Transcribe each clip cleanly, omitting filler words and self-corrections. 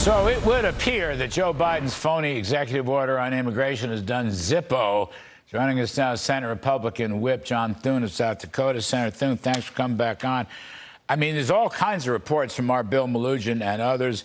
So it would appear that Joe Biden's phony executive order on immigration has done Zippo. Joining us now is Senate Republican Whip John Thune of South Dakota. Senator Thune, thanks for coming back on. I mean, there's all kinds of reports from our Bill Malugin and others.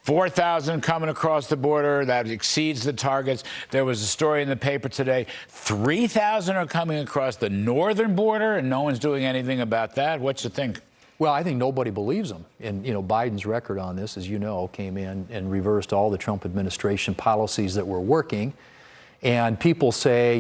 4,000 coming across the border. That exceeds the targets. There was a story in the paper today. 3,000 are coming across the northern border, and no one's doing anything about that. What you think? Well, I think nobody believes him. And, Biden's record on this, as you know, came in and reversed all the Trump administration policies that were working. And people say,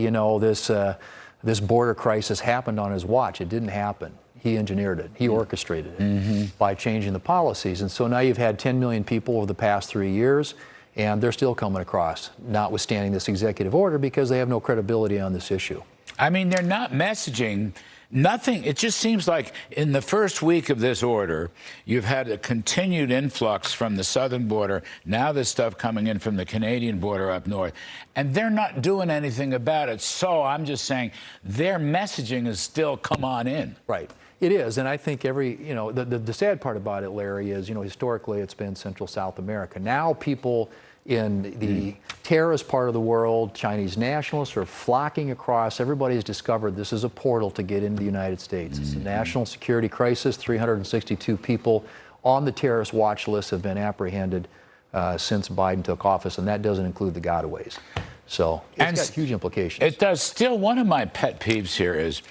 this border crisis happened on his watch. It didn't happen. He engineered it. He orchestrated it by changing the policies. And so now you've had 10 million people over the past 3 years, and they're still coming across, notwithstanding this executive order, because they have no credibility on this issue. I mean, they're not messaging. Nothing. It just seems like in the first week of this order, you've had a continued influx from the southern border. Now there's stuff coming in from the Canadian border up north, and they're not doing anything about it. So I'm just saying their messaging is still come on in. Right. It is. And I think the sad part about it, Larry, is, historically it's been Central South America. Now people in the terrorist part of the world, Chinese nationalists are flocking across. Everybody's discovered this is a portal to get into the United States. It's a national security crisis. 362 people on the terrorist watch list have been apprehended since Biden took office, and that doesn't include the gotaways. So it's got huge implications. It does. Still, one of my pet peeves here is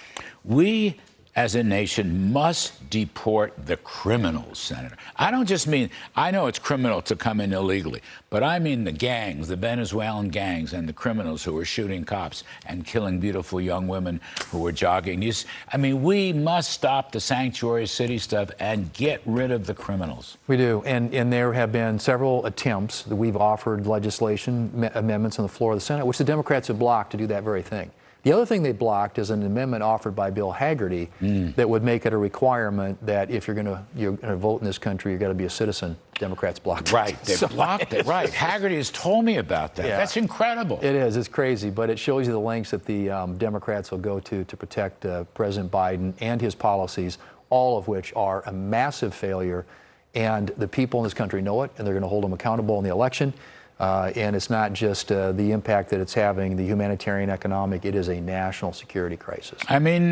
we as a nation must deport the criminals, Senator. I don't just mean, I know it's criminal to come in illegally, but I mean the gangs, the Venezuelan gangs and the criminals who were shooting cops and killing beautiful young women who were jogging. I mean, we must stop the sanctuary city stuff and get rid of the criminals. We do, and there have been several attempts that we've offered legislation amendments on the floor of the Senate, which the Democrats have blocked to do that very thing. The other thing they blocked is an amendment offered by Bill Hagerty that would make it a requirement that if you're going to vote in this country, you've got to be a citizen. Democrats blocked it. Right, they blocked it. Right, Hagerty has told me about that. Yeah. That's incredible. It is. It's crazy, but it shows you the lengths that the Democrats will go to protect President Biden and his policies, all of which are a massive failure. And the people in this country know it, and they're going to hold them accountable in the election. And it's not just the impact that it's having, the humanitarian, economic, it is a national security crisis. I mean,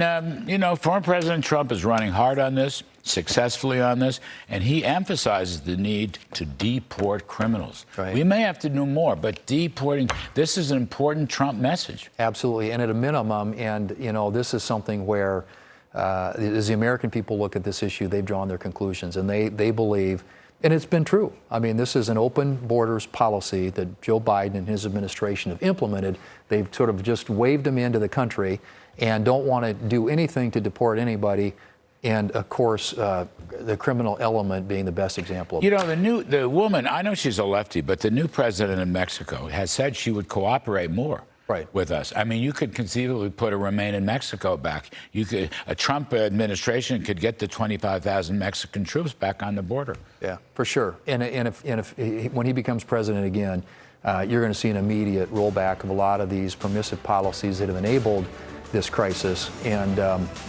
former President Trump is running hard on this, successfully on this, and he emphasizes the need to deport criminals. Right. We may have to do more, but deporting, this is an important Trump message. Absolutely, and at a minimum, and this is something where, as the American people look at this issue, they've drawn their conclusions, and they believe. And it's been true. I mean, this is an open borders policy that Joe Biden and his administration have implemented. They've sort of just waved them into the country and don't want to do anything to deport anybody. And of course, the criminal element being the best example of it. The woman, I know she's a lefty, but the new president of Mexico has said she would cooperate more. Right. With us. I mean, you could conceivably put a Remain in Mexico back. A Trump administration could get the 25,000 Mexican troops back on the border. Yeah, for sure. And if when he becomes president again, you're going to see an immediate rollback of a lot of these permissive policies that have enabled this crisis, and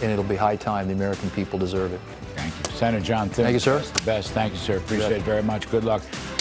it'll be high time. The American people deserve it. Thank you, Senator John Thune. Thank you, sir. The best. Thank you, sir. Appreciate it very much. Good luck.